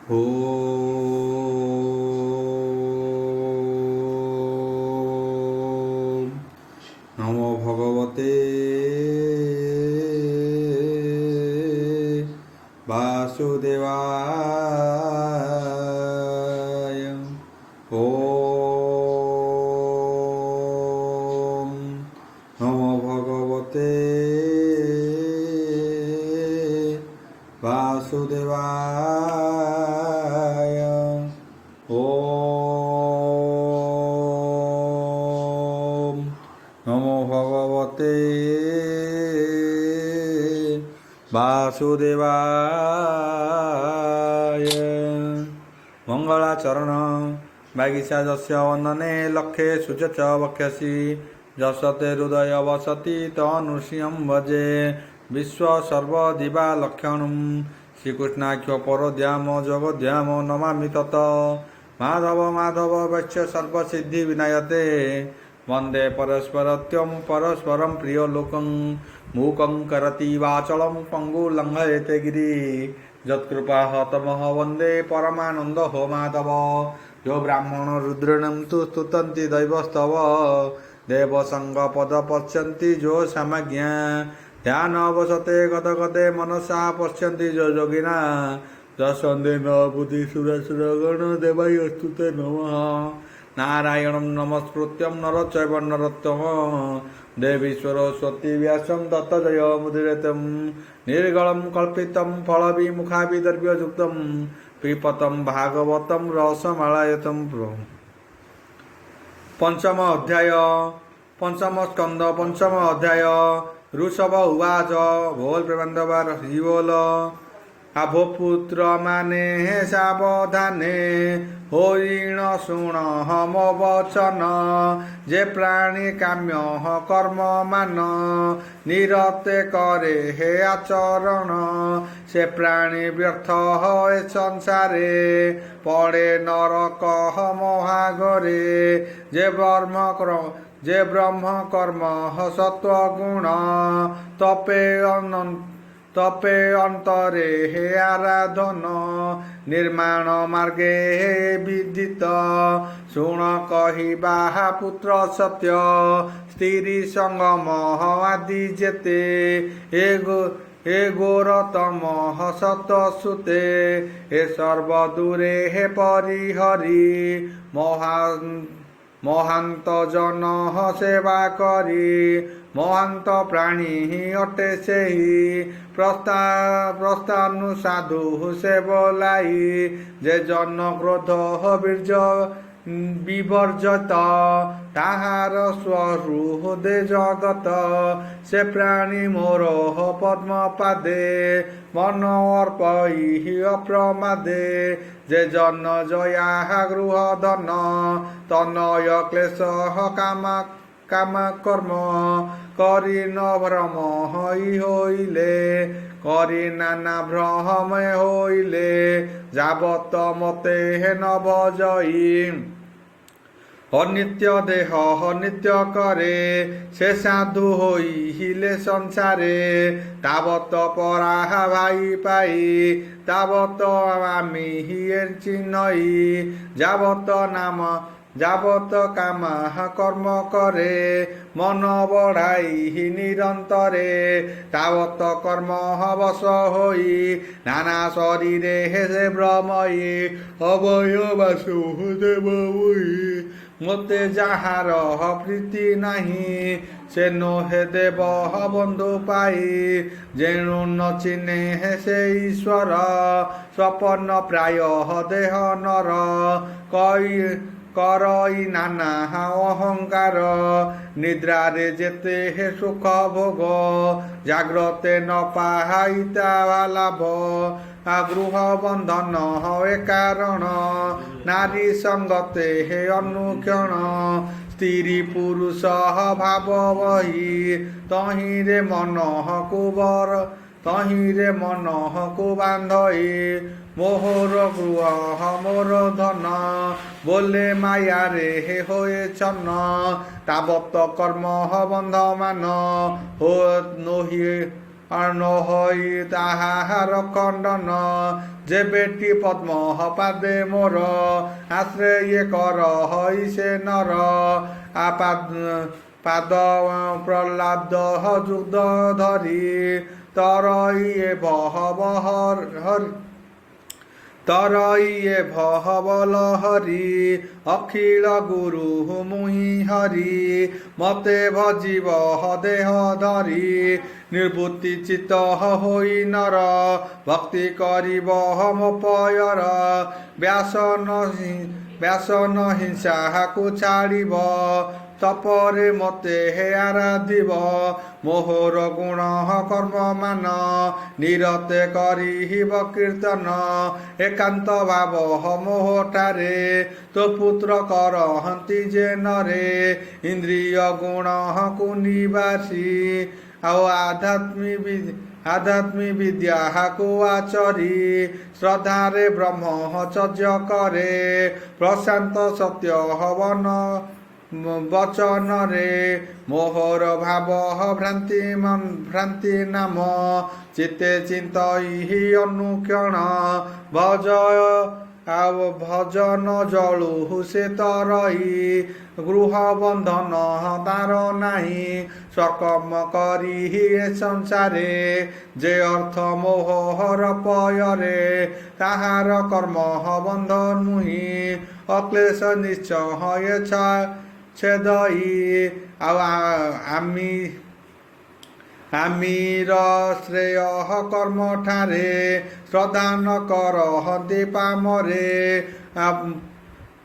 ॐ नमो भगवते वासुदेवाय। ॐ नमो भगवते वासुदेवाय। ॐ नमो भगवते वासुदेवाय। मंगलाचरण बागीसा जस्य वंदने लक्षे सुच च वक्ष्यसि जसते हृदय वसति तनुष्यं भजे विश्व सर्वदिवा लक्षणं श्रीकृष्णाख्य परोद्याम जगद्याम नमामि तत् माधव माधव वैश्य सर्वसिद्धि विनायते वंदे परस्परत्यं परस्परं प्रियलोकं मूकं करति वाचलं पंगु लंघयते गिरि यत्कृपाः तमः वंदे परमानंद हो माधव यो ब्राह्मण रुद्रणं तु स्तुतन्ति दैवस्तव देवसंग पद पश्यन्ति जो समज्ञा ध्यान अवसते गद गदे मनसा पश्यन्ति जो योगिना जसंदे न बुद्धि सुर सुर गण देवाय स्तुते नमः नारायणं नमस्कृत्यं नर चैव नरोत्तम देवी सरस्वती व्यासं दत्तजय मुदीरतं निर्गलं कल्पितं फलविमुखाभिद्रव्ययुक्तं पिपतं भागवतं रसमालयतं पंचम अध्याय पंचम स्कंद पंचम अध्याय ऋषभ उवाच बोल प्रेमानंद हरि बोल आभो पुत्र माने सावधाने हरिण शुण हम वचन जे प्राणी काम्य कर्म मान निरते करे हे आचरण से प्राणी व्यर्थ हे संसारे पड़े नरक महागरे जे ब्रह्म कर्म सत्व गुण तपे अंतरे हे आराधन निर्माण मार्गे हे विदित शुण कहिबा पुत्र सत्य स्त्री संगम आदि जेते ए गोरतम सत सुते हे सर्वदूरे हे परिहरि महांत जन सेवा करी महांत प्राणी अटे से प्रस्तानु साधु से बोलाई जे जन क्रोध बीर्ज विवर्जत ताहार स्वहृदे जगत से प्राणी मोर पद्म पादे मन अर्पि अप्रमादे जे जन जया गृह धन तनय क्लेश काम कर्म करी न भ्रम होइले करी नाना भ्रम होइले जाबत मते हे न भजई अनित्य देह अनित्य करे से साधु होइले संसारे तावत परा भाई पाई तावत आमी चिन्हई जावत काम कर्म करे मन बढ़ाई निरंतरे तावत कर्म वश होई नाना शरीरे हे भ्रमयी अभय वासुदेव मते जार प्रीति नहीं से नो हे देव बंधु पाई जेणु न चिन्हे हे से ईश्वर स्वपन प्राय देह नर कई करई नाना अहंकार निद्रारे जेते हे सुख भोग जाग्रते न पाइता लाभ गृह बंधन हे कारण नारी संगते हे अनुक्षण स्त्री पुरुष भाव वही तहिरे मन कुबर तहिरे मन को बांधई मोहर गृह मोर धन बोले माया रे हे होए छन्न तावत कर्म बंध मान हो ଅନହୋଇ ତାହାର ଖଣ୍ଡନ ଯେବେଟି ପଦ୍ମ ପାଦେ ମୋର ଆଶ୍ରୟ କର ହଇ ସେ ନର ପାଦ ପ୍ରହ୍ଲାଦ ଯୁଦ୍ଧ ଧରି ତରଇଏ ତରଇଏ ଭବଲହରି ଅଖିଳ ଗୁରୁ ମୁହିଁ ହରି ମତେ ଭଜିବ ଦେହ ଧରି ନିର୍ବୁଦ୍ଧି ଚିତ୍ତ ହୋଇ ନର ଭକ୍ତି କରିବ ମୋ ପୟର ବ୍ୟାସନ ହିଂସାକୁ ଛାଡ଼ିବ ତପରେ ମତେ ହେ ଆରାଧିବ ମୋହର ଗୁଣ କର୍ମ ମାନ ନିରତେ କରିବ କୀର୍ତ୍ତନ ଏକାନ୍ତ ଭାବ ମୋହଠାରେ ତୋ ପୁତ୍ର କରହନ୍ତି ଯେ ନରେ ଇନ୍ଦ୍ରିୟ ଗୁଣକୁ ନିବାସୀ ଆଉ ଆଧ୍ୟାତ୍ମୀ ବିଦ୍ୟାକୁ ଆଚରି ଶ୍ରଦ୍ଧାରେ ବ୍ରହ୍ମଚର୍ଯ୍ୟ କରେ ପ୍ରଶାନ୍ତ ସତ୍ୟ ହବନ ବଚନରେ ମୋହର ଭାବ ଭ୍ରାନ୍ତି ନାମ ଚିତେ ଚିନ୍ତଇ ଅନୁକ୍ଷଣ ଭଜନ ଜଳୁ ସେ ତରଇ ଗୃହ ବନ୍ଧନ ତାର ନାହିଁ ସ୍ୱକର୍ମ କରି ଏ ସଂସାରେ ଯେ ଅର୍ଥ ମୋହର ପୟରେ ତାହାର କର୍ମ ବନ୍ଧ ନୁହିଁ ଅକ୍ଲେଶ ନିଶ୍ଚୟ ଛେଦଇ ଆଉ ଆମିର ଶ୍ରେୟ କର୍ମଠାରେ ଶ୍ରଦ୍ଧା ନ କରହନ୍ତି ପାମରେ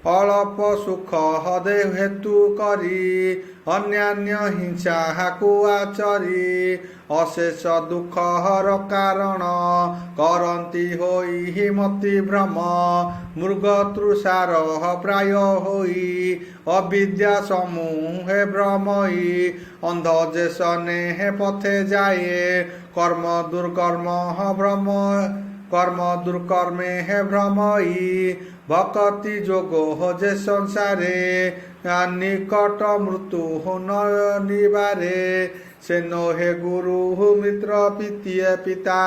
ଅଳପ ସୁଖ ହେତୁ କରି ଅନ୍ୟାନ୍ୟ ହିଂସାକୁ ଆଚରି ଅଶେଷ ଦୁଃଖର କାରଣ କରନ୍ତି ହୋଇ ମତି ଭ୍ରମ ମୃଗ ତୃଷାର ପ୍ରାୟ ହୋଇ ଅବିଦ୍ୟା ସମୂহে ଭ୍ରମଇ ଅନ୍ଧ ଯେ ସ୍ନେହ ପଥେ ଯାଏ କର୍ମ ଦୁର୍କର୍ମେ ଭ୍ରମଇ ଭକତି ଯୋଗ ଯେ ସଂସାରେ ନିକଟ ମୃତ୍ୟୁ ନ ନିବାରେ ସେ ନୋহে ଗୁରୁ ମିତ୍ର ପିତା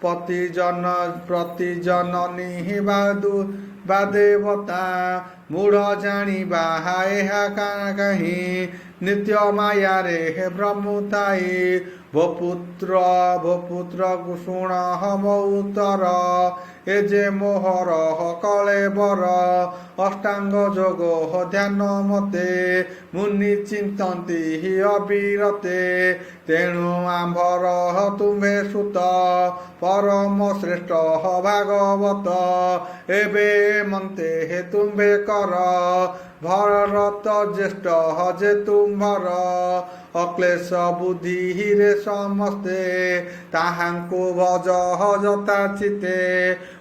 ପ୍ରତିଜନନୀ ବା ଦେବତା ମୂଢ଼ ଜାଣିବା ଏହା କାହିଁ ନିତ୍ୟ ମାୟାରେ ଭ୍ରମୁଥାଇ ଭୋ ପୁତ୍ର ଶୁଣ ମୋ ଉତ୍ତର ଏ ଯେ ମୋହର କଳେବର ଅଷ୍ଟାଙ୍ଗ ଯୋଗ ଧ୍ୟାନ ମତେ ମୁନି ଚିନ୍ତନ୍ତି ଅବିରତେ ତେଣୁ ଆମ୍ଭର ତୁମ୍ଭେ ସୁତ ପରମ ଶ୍ରେଷ୍ଠ ଭାଗବତ ଏବେ ମନ୍ତେ ତୁମ୍ଭେ କର ଭରତ ଜ୍ୟେଷ୍ଠ ଯେ ତୁମ୍ଭର ଅକ୍ଲେଶ ବୁଦ୍ଧିରେ ସମସ୍ତେ ତାହାଙ୍କୁ ଭଜ ଯଥା ଚିତେ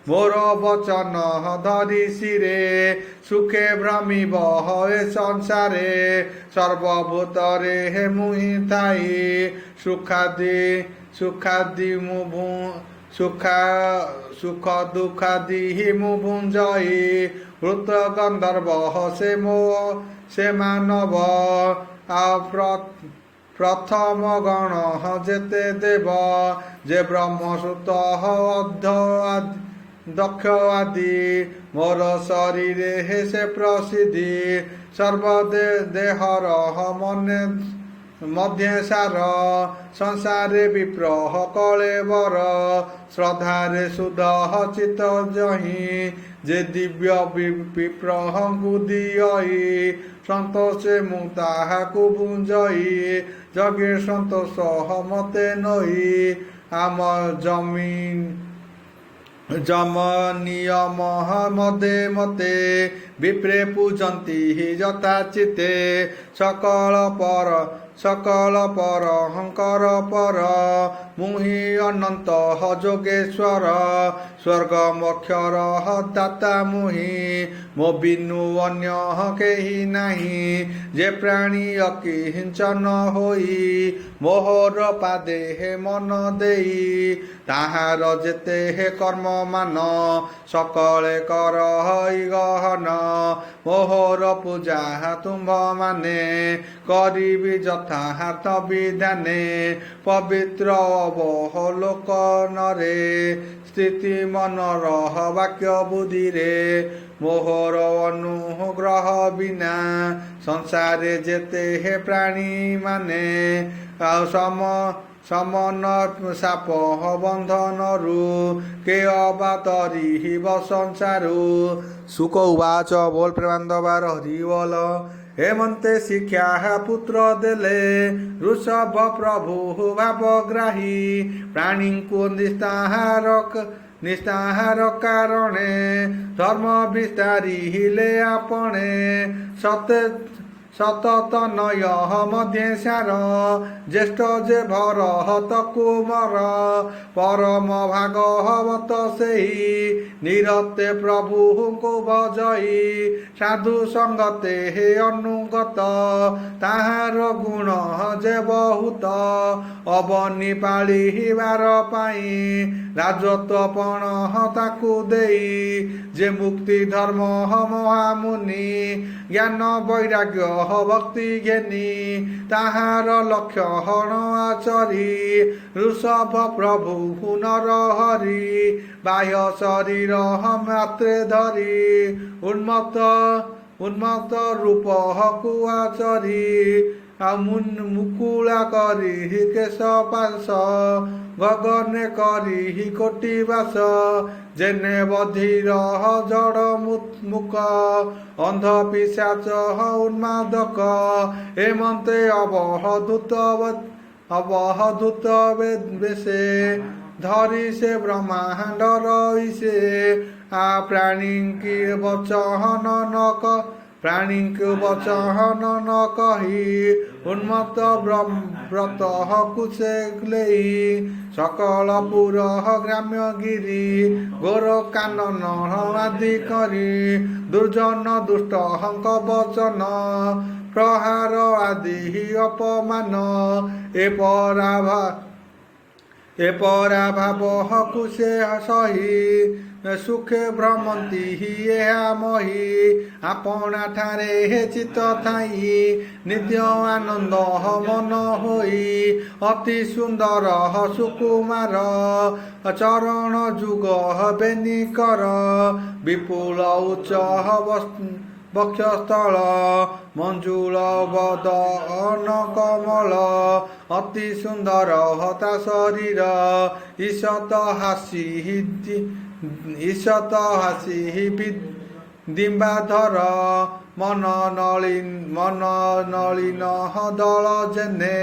ମୋର ବଚନ ଧରି ଶିରେ ସୁଖେ ଭ୍ରମିବ ଏ ସଂସାରେ ସର୍ବଭୂତରେ ମୁହିଁ ଥାଇ ସୁଖ ଦୁଃଖାଦି ମୁଁ ଭୁଞ୍ଜଇ ହୃତ ଗନ୍ଧର୍ବ ସେ ମାନବ ପ୍ରଥମ ଗଣ ଯେତେ ଦେବ ଯେ ବ୍ରହ୍ମସୂତ ଦକ୍ଷ ଆଦି ମୋର ଶରୀରେ ସେ ପ୍ରସିଦ୍ଧି ସର୍ବଦେହର ମଧ୍ୟ ସାର ସଂସାରେ ବିପ୍ରହ କଳେବର ଶ୍ରଦ୍ଧାରେ ସୁଧ ଚିତ ଜହିଁ ଯେ ଦିବ୍ୟ ବିପ୍ରହଙ୍କୁ ଦିଅଇ ସନ୍ତୋଷେ ମୁଁ ତାହାକୁ ଭୁଞ୍ଜଇ ଜଗେ ସନ୍ତୋଷ ମତେ ନଇ ଆମ ଯମ ନିୟମ ମତେ ବିପ୍ରେ ପୂଜନ୍ତି ଯଥା ଚିତେ सकल पर हंकर पर मुहि अनंत जोगेश्वर स्वर्ग मोक्षर दाता मुहि मो बिनु अन्य केही नाही जे प्राणी अकिंचन होई मोहर पादे हे मन देई ताहार जेते हे कर्म मान सकले कर गहन मोहर पूजा तुम्भ माने करिबि यथार्थ विधाने पवित्र अवलोकन रे स्थिति मन रह वाक्य बुद्धि रे मोहर अनुग्रह बिना संसारे जेते हे प्राणी माने सम समन साप बंधन रु के अबातरी संसारु सुख उवाच बोल प्रेमानंद हरि बोल हेमंते शिक्षा पुत्र देले ऋषभ प्रभु भावग्राही प्राणी को निस्ताहार कारणे धर्म विस्तारी हिले आपणे सतत नय मध्य सार ज्येष्ठ जे भरत कुमार परम भागवत सेही निरते प्रभु को भजई साधु संगते हे अनुगत ताहार गुण जे बहुत अबनी पाଳିବାର पाई राजत्वपण ताकू देई जे मुक्ति धर्म महामुनि ज्ञान वैराग्य भक्ति घेनी ताहार लक्षण आचरी ऋषभ प्रभु नर हरि बाह्य शरीर मात्रे धरी उन्मत्त रूप कुआचरी मुकुला करी केश पाश गगने करी कोटि बास जेने बधिर जड़ मुक अंध पिशाच उन्मादक हेमंते अवधूत बेसे धरी से ब्रह्मांड रईसे प्राणी की वचन प्राणी के वचन न कही उन्मत्त व्रत कुशे सकल पुर ग्राम्य गिरी गोर कानन आदि करी दुर्जन दुष्ट हंक वचन प्रहार आदि अपमान ए पराभाव कुशे सही सुखे भ्रमंती ଏହା मही आपणा ठारे चित्त थाई नित्य आनंद मन होई अति सुंदर सुकुमार चरण जुग बेनी कर विपुल उच्च वक्षस्थल मंजुल बदन कमल अति सुंदर हता शरीर ईशत हासी दिम्बाधर मन नलिन दल जेने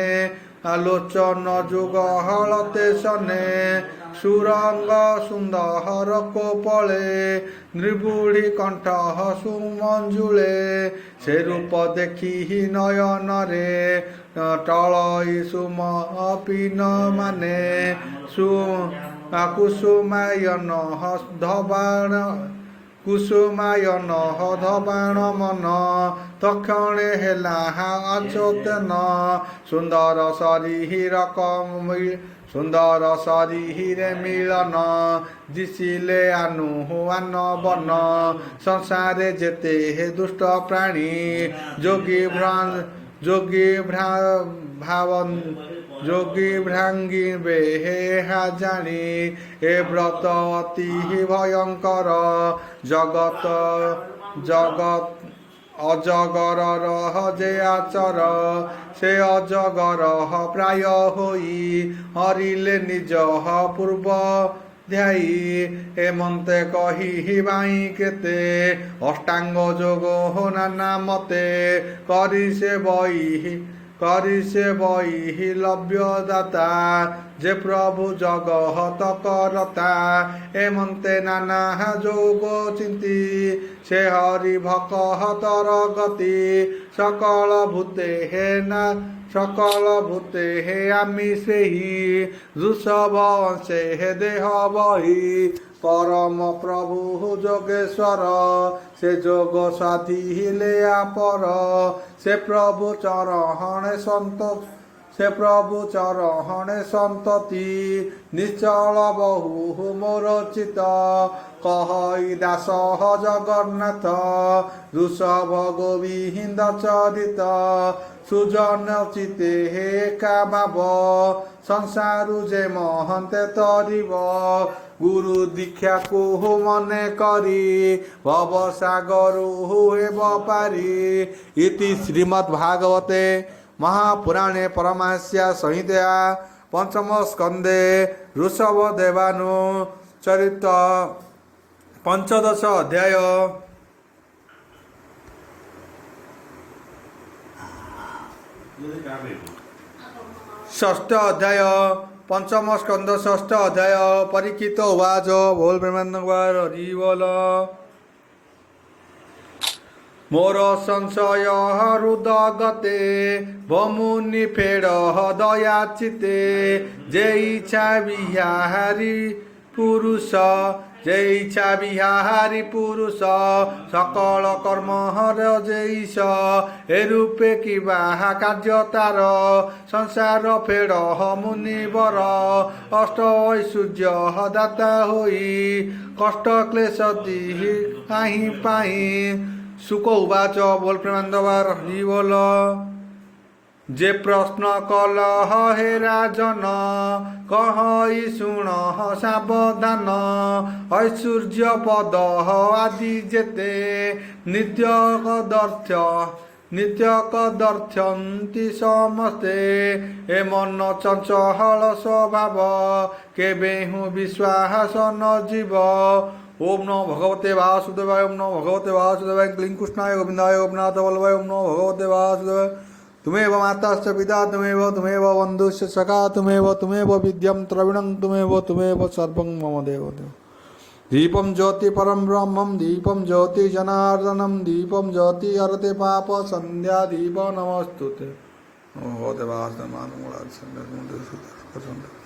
आलोचन जुग हलते सने सुरंग सुंदर कोपले नृबुढ़ी कंठ सुमंजुले से रूप देखी नयन रे टलई सुम पिन माने कुसुमायन धबाण मन तक्षणे हेला अचोतन सुंदर शरीर मिलन दिशिले आनुआन बन संसारे जेते हे दुष्ट प्राणी जोगी भ्रांगी बेहा जानी ए व्रत अति भयंकर जगत अजगर जे आचर से अजगर प्राय होई हरिले निज पूर्व ध्याई हेमंते कही बाई केते अष्टांग जोग हो नाना मते करी से बही लभ्य दाता जे प्रभु जगत करता हेमंते नाना जोग चिंती से हरि भक्तर गति सकल भूते हे आमी से ही ऋषभ से हे देह बही परम प्रभु जोगेश्वर से जोग साधिले पर से प्रभु चरण संतति निश्चल बहु मोर चित कहई दास जगन्नाथ ऋषभ गोविंद चरित सुजन चिते हे कामाव संसारु जे महन्ते तरिब गुरु दीक्षा को मने करी भव सागरु हेब पारी इति श्रीमद्भागवते महापुराणे परमहंस्या संहितया पंचम स्कंदे ऋषभ देवानु चरित पंचदश अध्याय षष्ठ अध्याय पंचम स्कंद षष्ठ अध्याय परीक्षित उवाच बोल ब्रह्मांड हरि बोल मोर संशय हृदगते भमुनि फेड दयाचिते जे इच्छा बिहारी पुरुष सकल कर्म हर जैस ए रूपे कि बाहा कार्य तार संसार फेड मुनिवर अष्ट ऐश्वर्य दाता होई कष्ट क्लेश दिहि काहि पाई सुख उवाच बोल प्रेमानंदवार हरि बोल जे प्रश्न कल हे राजन कहई शुण सावधान ऐश्वर्य पद आदि जेते नित्य कदर्थ्यन्ति समस्ते ए मन चंचल स्वभाव केबे हूँ विश्वास न जीव ओम नमो भगवते वासुदेवाय ओम नमो भगवते वासुदेवाय क्लीं कृष्णाय गोविंदाय गोपनाथ वल्लभाय ओम नमो भगवते वासुदेवाय तुमेव माताश्च पिता तुमेव बन्धुश्च सखा तुमेव विद्यं द्रविणं तुमेव सर्वं मम देव दीपं ज्योति परं ब्रह्मं दीपं ज्योति जनार्दनं दीपं ज्योति हरते पाप संध्या दीप नमस्तुते भगवते वासुदेवाय